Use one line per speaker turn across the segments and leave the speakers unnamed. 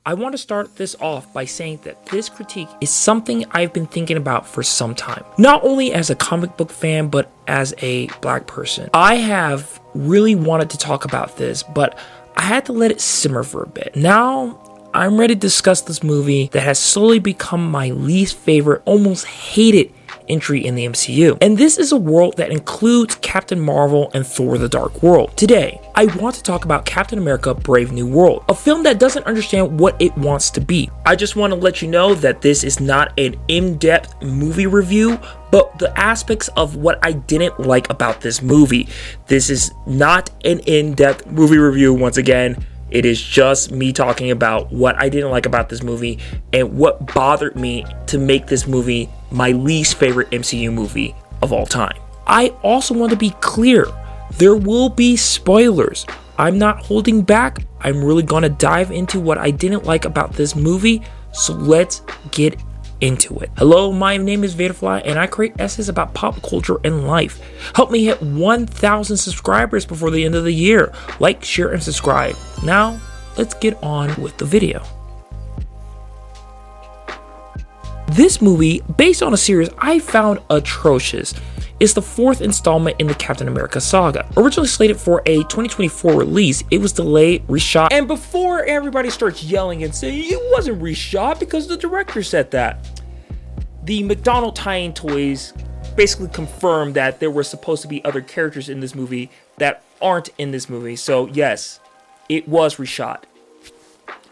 I want to start this off by saying that this critique is something I've been thinking about for some time. Not only as a comic book fan, but as a black person. I have really wanted to talk about this, but I had to let it simmer for a bit. Now, I'm ready to discuss this movie that has slowly become my least favorite, almost hated entry in the MCU. And this is a world that includes Captain Marvel and Thor: The Dark World. Today, I want to talk about Captain America: Brave New World, a film that doesn't understand what it wants to be. I just want to let you know that this is not an in-depth movie review, but the aspects of what I didn't like about this movie. This is not an in-depth movie review once again. It is just me talking about what I didn't like about this movie and what bothered me to make this movie my least favorite MCU movie of all time. I also want to be clear, there will be spoilers. I'm not holding back. I'm really going to dive into what I didn't like about this movie, so let's get into it. Hello, my name is Vaderfly and I create essays about pop culture and life. Help me hit 1,000 subscribers before the end of the year. Like, share, and subscribe. Now, let's get on with the video. This movie, based on a series I found atrocious, is the fourth installment in the Captain America saga. Originally slated for a 2024 release, it was delayed, reshot, and before everybody starts yelling and saying it wasn't reshot because the director said that, the McDonald's tie-in toys basically confirmed that there were supposed to be other characters in this movie that aren't in this movie. So yes, it was reshot.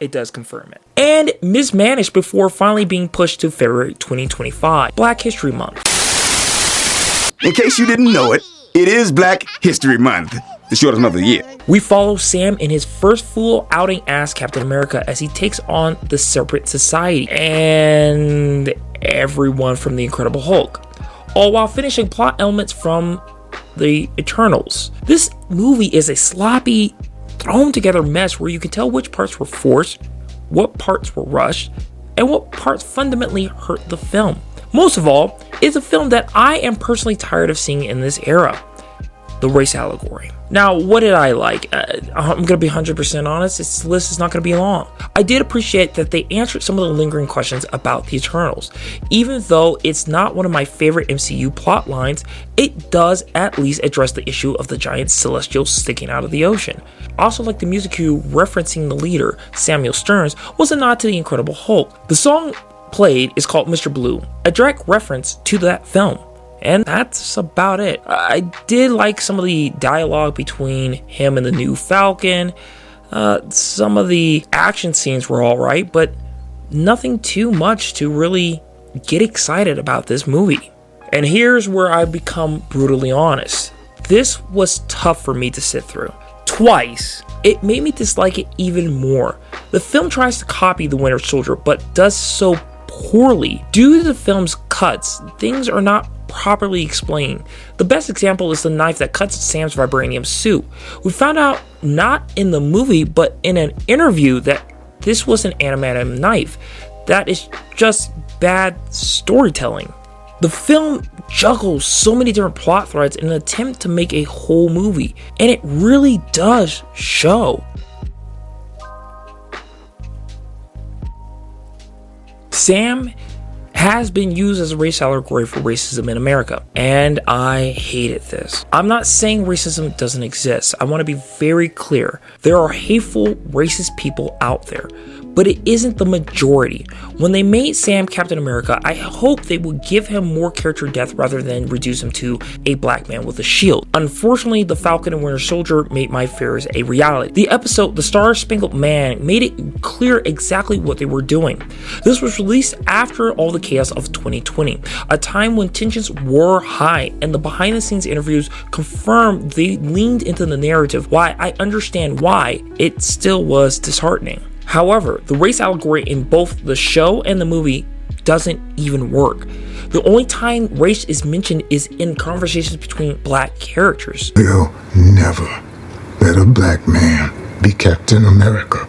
It does confirm it. And mismanaged before finally being pushed to February 2025, Black History Month.
In case you didn't know it, it is Black History Month, the shortest month of the year.
We follow Sam in his first full outing as Captain America as he takes on the Separate Society and everyone from the Incredible Hulk, all while finishing plot elements from the Eternals. This movie is a sloppy, thrown together mess where you can tell which parts were forced, what parts were rushed, and what parts fundamentally hurt the film. Most of all, it's a film that I am personally tired of seeing in this era, the race allegory. Now, what did I like? I'm going to be 100% honest, this list is not going to be long. I did appreciate that they answered some of the lingering questions about the Eternals. Even though it's not one of my favorite MCU plot lines, it does at least address the issue of the giant celestials sticking out of the ocean. Also, like the music cue referencing the leader, Samuel Stearns, was a nod to the Incredible Hulk. The song played is called Mr. Blue, a direct reference to that film. And that's about it. I did like some of the dialogue between him and the new Falcon. Some of the action scenes were alright, but nothing too much to really get excited about this movie. And here's where I become brutally honest. This was tough for me to sit through. Twice, it made me dislike it even more. The film tries to copy The Winter Soldier, but does so poorly. Due to the film's cuts, things are not properly explained. The best example is the knife that cuts Sam's vibranium suit. We found out not in the movie, but in an interview that this was an adamantium knife. That is just bad storytelling. The film juggles so many different plot threads in an attempt to make a whole movie, and it really does show. Sam has been used as a race allegory for racism in America, and I hated this. I'm not saying racism doesn't exist. I want to be very clear. There are hateful, racist people out there, but it isn't the majority. When they made Sam Captain America, I hope they would give him more character depth rather than reduce him to a black man with a shield. Unfortunately, the Falcon and Winter Soldier made my fears a reality. The episode, The Star-Spangled Man, made it clear exactly what they were doing. This was released after all the chaos of 2020, a time when tensions were high, and the behind-the-scenes interviews confirmed they leaned into the narrative. Why I understand why it still was disheartening. However, the race allegory in both the show and the movie doesn't even work. The only time race is mentioned is in conversations between black characters.
They'll never let a black man be Captain America.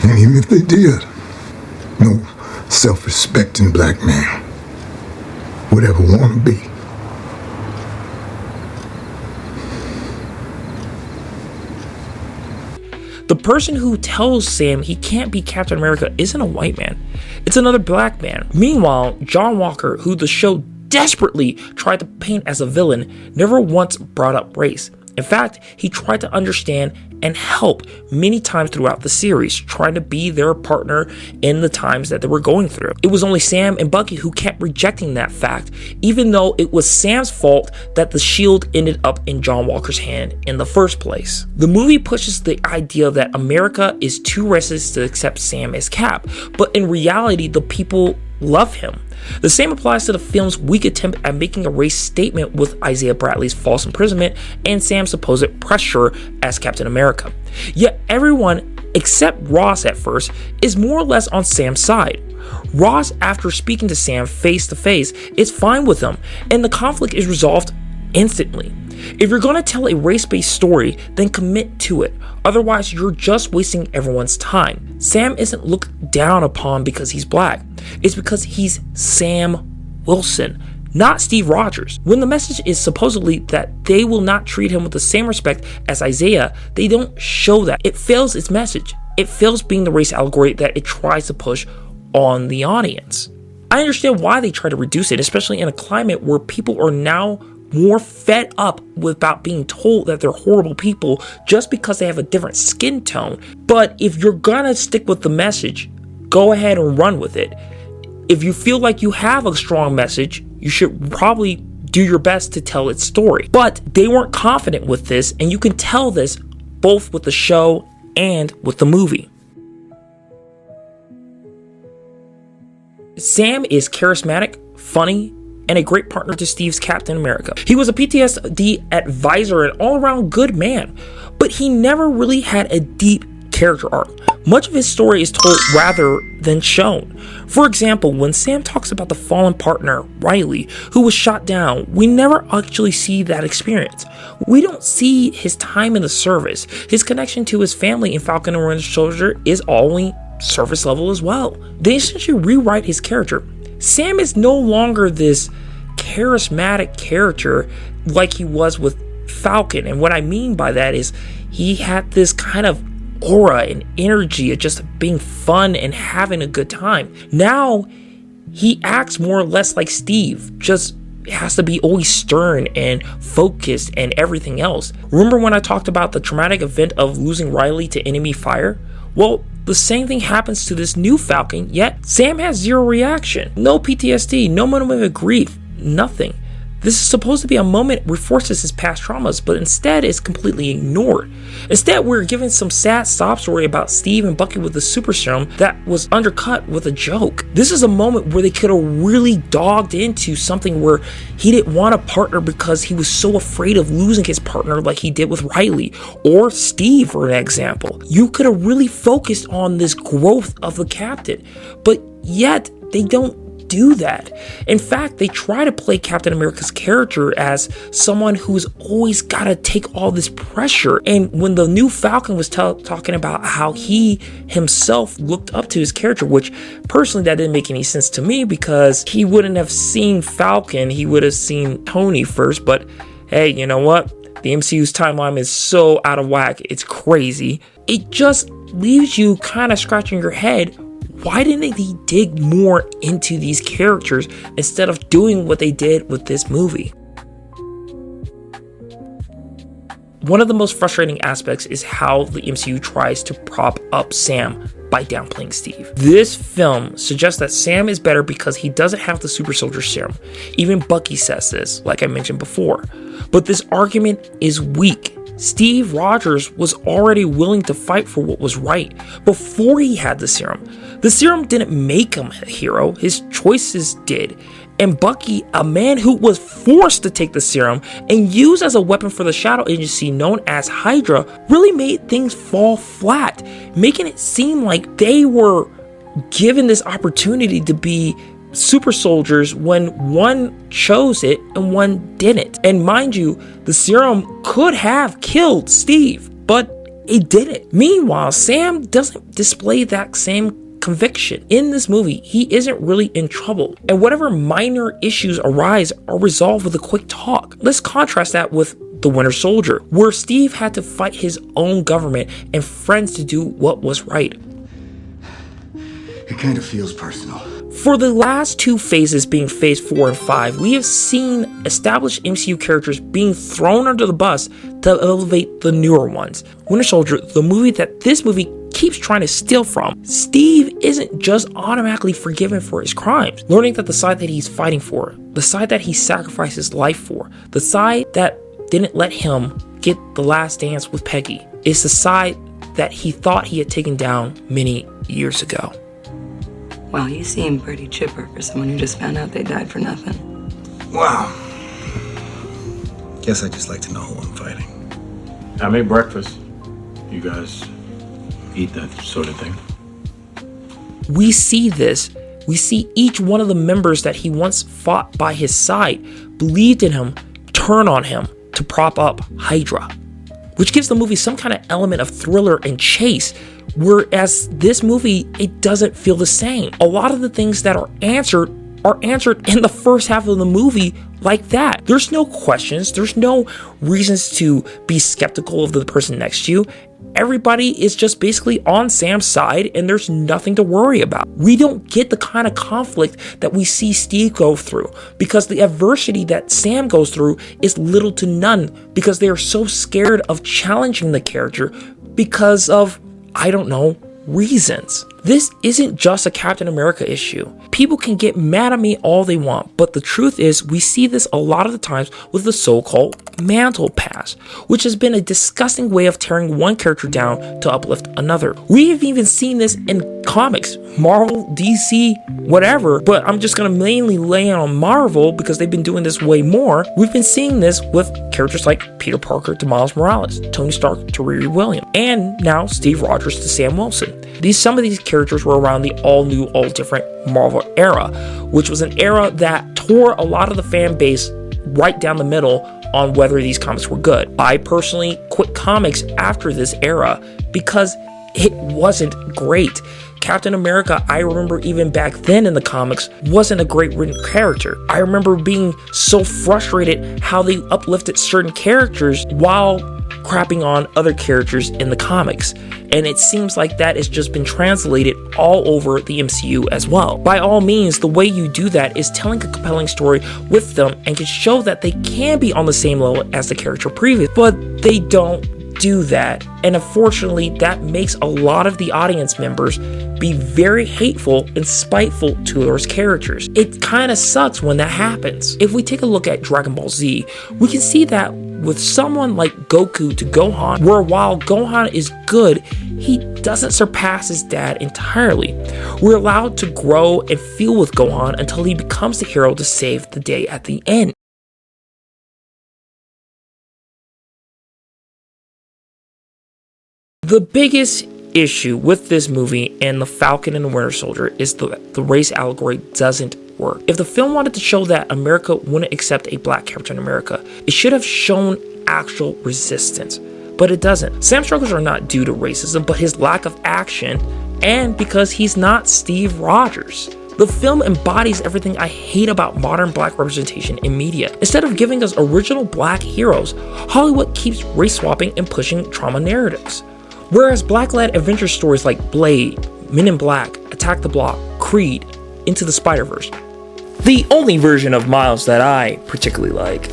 And even if they did, no self-respecting black man would ever want to be.
The person who tells Sam he can't be Captain America isn't a white man. It's another black man. Meanwhile, John Walker, who the show desperately tried to paint as a villain, never once brought up race. In fact, he tried to understand and help many times throughout the series, trying to be their partner in the times that they were going through. It was only Sam and Bucky who kept rejecting that fact, even though it was Sam's fault that the shield ended up in John Walker's hand in the first place. The movie pushes the idea that America is too racist to accept Sam as Cap, but in reality, the people love him. The same applies to the film's weak attempt at making a race statement with Isaiah Bradley's false imprisonment and Sam's supposed pressure as Captain America. Yet everyone, except Ross at first, is more or less on Sam's side. Ross, after speaking to Sam face to face, is fine with him, and the conflict is resolved instantly. If you're going to tell a race-based story, then commit to it. Otherwise, you're just wasting everyone's time. Sam isn't looked down upon because he's black. It's because he's Sam Wilson, not Steve Rogers. When the message is supposedly that they will not treat him with the same respect as Isaiah, they don't show that. It fails its message. It fails being the race allegory that it tries to push on the audience. I understand why they try to reduce it, especially in a climate where people are now more fed up about being told that they're horrible people just because they have a different skin tone. But if you're gonna stick with the message, go ahead and run with it. If you feel like you have a strong message, you should probably do your best to tell its story. But they weren't confident with this, and you can tell this both with the show and with the movie. Sam is charismatic, funny, and a great partner to Steve's Captain America. He was a PTSD advisor and all-around good man, but he never really had a deep character arc. Much of his story is told rather than shown. For example, when Sam talks about the fallen partner, Riley, who was shot down, we never actually see that experience. We don't see his time in the service. His connection to his family in Falcon and Winter Soldier is only surface level as well. They essentially rewrite his character. Sam is no longer this charismatic character like he was with Falcon. And what I mean by that is he had this kind of aura and energy of just being fun and having a good time. Now he acts more or less like Steve, just has to be always stern and focused and everything else. Remember when I talked about the traumatic event of losing Riley to enemy fire? Well, the same thing happens to this new Falcon, yet Sam has zero reaction. No PTSD, no moment of grief, nothing. This is supposed to be a moment where reinforces his past traumas, but instead is completely ignored. Instead, we're given some sad sob story about Steve and Bucky with the super serum that was undercut with a joke. This is a moment where they could have really dogged into something where he didn't want a partner because he was so afraid of losing his partner like he did with Riley or Steve, for an example. You could have really focused on this growth of the captain, but yet they don't do that. In fact, they try to play Captain America's character as someone who's always got to take all this pressure. And when the new Falcon was talking about how he himself looked up to his character, which personally that didn't make any sense to me because he wouldn't have seen Falcon, he would have seen Tony first. But hey, you know what? The MCU's timeline is so out of whack, it's crazy. It just leaves you kind of scratching your head. Why didn't they dig more into these characters instead of doing what they did with this movie? One of the most frustrating aspects is how the MCU tries to prop up Sam by downplaying Steve. This film suggests that Sam is better because he doesn't have the super soldier serum. Even Bucky says this, like I mentioned before. But this argument is weak. Steve Rogers was already willing to fight for what was right before he had the serum. The serum didn't make him a hero, his choices did. And Bucky, a man who was forced to take the serum and used as a weapon for the shadow agency known as Hydra, really made things fall flat, making it seem like they were given this opportunity to be super soldiers when one chose it and one didn't. And mind you, the serum could have killed Steve, but it didn't. Meanwhile, Sam doesn't display that same conviction. In this movie, he isn't really in trouble, and whatever minor issues arise are resolved with a quick talk. Let's contrast that with The Winter Soldier, where Steve had to fight his own government and friends to do what was right.
It kind of feels personal.
For the last two phases, being phase 4 and 5, we have seen established MCU characters being thrown under the bus to elevate the newer ones. Winter Soldier, the movie that this movie keeps trying to steal from, Steve isn't just automatically forgiven for his crimes. Learning that the side that he's fighting for, the side that he sacrificed his life for, the side that didn't let him get the last dance with Peggy, is the side that he thought he had taken down many years ago.
Well, you seem pretty chipper for someone who just found out they died for nothing.
Wow. Guess I just like to know who I'm fighting.
I made breakfast. You guys eat that sort of thing?
We see this. We see each one of the members that he once fought by his side, believed in him, turn on him to prop up Hydra, which gives the movie some kind of element of thriller and chase. Whereas this movie, it doesn't feel the same. A lot of the things that are answered in the first half of the movie like that. There's no questions. There's no reasons to be skeptical of the person next to you. Everybody is just basically on Sam's side and there's nothing to worry about. We don't get the kind of conflict that we see Steve go through because the adversity that Sam goes through is little to none because they are so scared of challenging the character because of, I don't know, reasons. This isn't just a Captain America issue. People can get mad at me all they want, but the truth is we see this a lot of the times with the so-called mantle pass, which has been a disgusting way of tearing one character down to uplift another. We have even seen this in comics, Marvel, DC, whatever, but I'm just going to mainly lay on Marvel because they've been doing this way more. We've been seeing this with characters like Peter Parker to Miles Morales, Tony Stark to Riri Williams, and now Steve Rogers to Sam Wilson. Some of these characters were around the all-new, all-different Marvel era, which was an era that tore a lot of the fan base right down the middle on whether these comics were good. I personally quit comics after this era because it wasn't great. Captain America, I remember even back then in the comics, wasn't a great written character. I remember being so frustrated how they uplifted certain characters while crapping on other characters in the comics. And it seems like that has just been translated all over the MCU as well. By all means, the way you do that is telling a compelling story with them and can show that they can be on the same level as the character previous, but they don't do that. And unfortunately, that makes a lot of the audience members be very hateful and spiteful to those characters. It kind of sucks when that happens. If we take a look at Dragon Ball Z, we can see that with someone like Goku to Gohan, where while Gohan is good, he doesn't surpass his dad entirely. We're allowed to grow and feel with Gohan until he becomes the hero to save the day at the end. The biggest issue with this movie and the Falcon and the Winter Soldier is the race allegory doesn't work. If the film wanted to show that America wouldn't accept a black Captain America, it should have shown actual resistance, but it doesn't. Sam's struggles are not due to racism, but his lack of action, and because he's not Steve Rogers. The film embodies everything I hate about modern black representation in media. Instead of giving us original black heroes, Hollywood keeps race swapping and pushing trauma narratives. Whereas black-led adventure stories like Blade, Men in Black, Attack the Block, Creed, Into the Spider-Verse, the only version of Miles that I particularly like,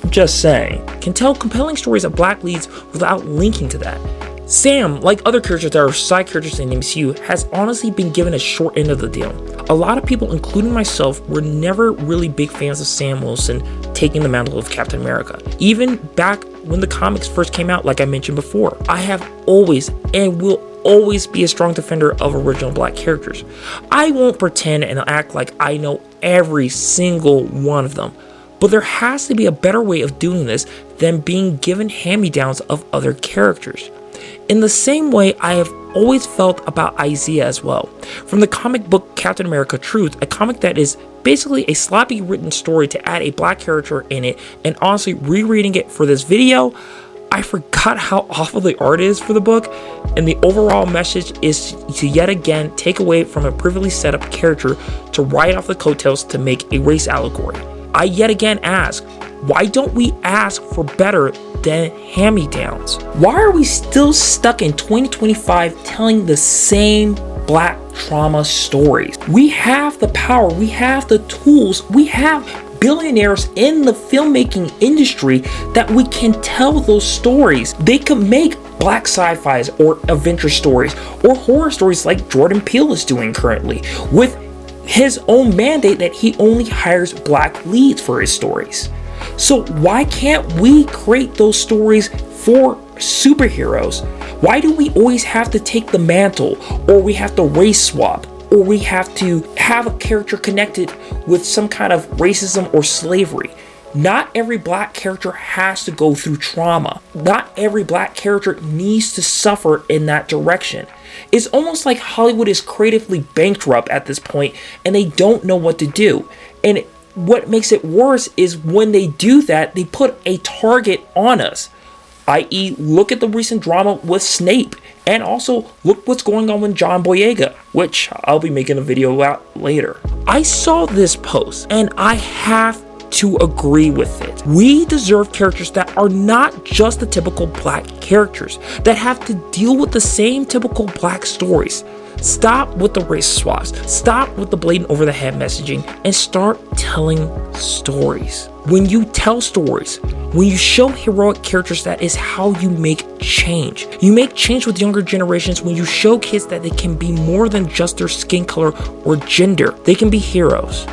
I'm just saying, can tell compelling stories of black leads without linking to that. Sam, like other characters that are side characters in the MCU, has honestly been given a short end of the deal. A lot of people, including myself, were never really big fans of Sam Wilson taking the mantle of Captain America. Even back when the comics first came out, like I mentioned before, I have always and will always be a strong defender of original black characters. I won't pretend and act like I know every single one of them, but there has to be a better way of doing this than being given hand-me-downs of other characters. In the same way I have always felt about Isaiah as well. From the comic book Captain America Truth, a comic that is basically a sloppy written story to add a black character in it, and honestly rereading it for this video, I forgot how awful the art is for the book, and the overall message is to yet again take away from a previously set up character to ride off the coattails to make a race allegory. I yet again ask, why don't we ask for better than hand-me-downs? Why are we still stuck in 2025 telling the same black trauma stories? We have the power, we have the tools, we have billionaires in the filmmaking industry that we can tell those stories. They could make black sci-fis or adventure stories or horror stories like Jordan Peele is doing currently, with his own mandate that he only hires black leads for his stories. So why can't we create those stories for superheroes? Why do we always have to take the mantle, or we have to race swap, or we have to have a character connected with some kind of racism or slavery? Not every black character has to go through trauma. Not every black character needs to suffer in that direction. It's almost like Hollywood is creatively bankrupt at this point and they don't know what to do. And what makes it worse is when they do that, they put a target on us. I.e., look at the recent drama with Snape, and also look what's going on with John Boyega, which I'll be making a video about later. I saw this post and I have to agree with it. We deserve characters that are not just the typical black characters, that have to deal with the same typical black stories. Stop with the race swaps, stop with the blatant over the head messaging, and start telling stories. When you tell stories, when you show heroic characters, that is how you make change. You make change with younger generations when you show kids that they can be more than just their skin color or gender. They can be heroes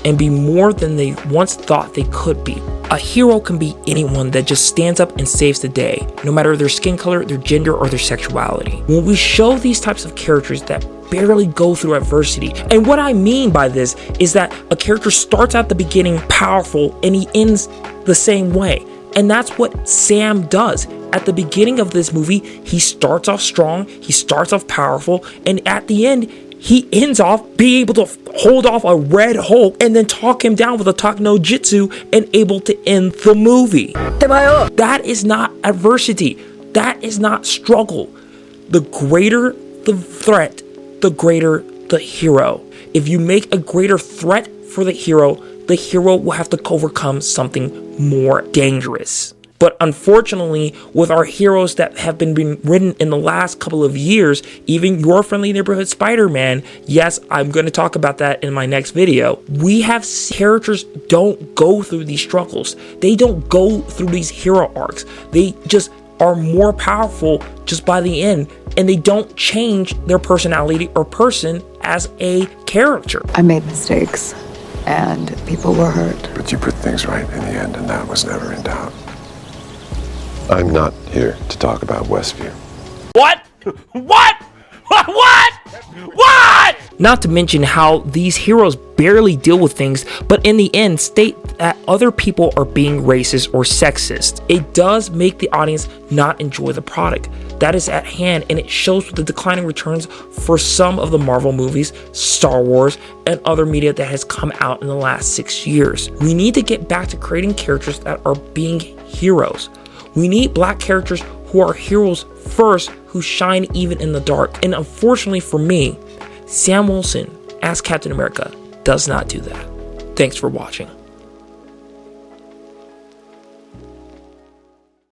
and be more than they once thought they could be. A hero can be anyone that just stands up and saves the day, no matter their skin color, their gender, or their sexuality. When we show these types of characters that barely go through adversity, and what I mean by this is that a character starts at the beginning powerful and he ends the same way. And that's what Sam does. At the beginning of this movie, he starts off strong, he starts off powerful, and at the end, he ends off being able to hold off a Red Hulk and then talk him down with a talk no jutsu and able to end the movie. That is not adversity. That is not struggle. The greater the threat, the greater the hero. If you make a greater threat for the hero will have to overcome something more dangerous. But unfortunately, with our heroes that have been written in the last couple of years, even your friendly neighborhood Spider-Man, yes, I'm going to talk about that in my next video. We have characters don't go through these struggles. They don't go through these hero arcs. They just are more powerful just by the end, and they don't change their personality or person as a character.
I made mistakes, and people were hurt.
But you put things right in the end, and that was never in doubt. I'm not here to talk about Westview.
What? What? What? Not to mention how these heroes barely deal with things, but in the end state that other people are being racist or sexist. It does make the audience not enjoy the product that is at hand, and it shows with the declining returns for some of the Marvel movies, Star Wars, and other media that has come out in the last 6 years. We need to get back to creating characters that are being heroes. We need black characters who are heroes first, who shine even in the dark. And unfortunately for me, Sam Wilson as Captain America does not do that. Thanks for watching.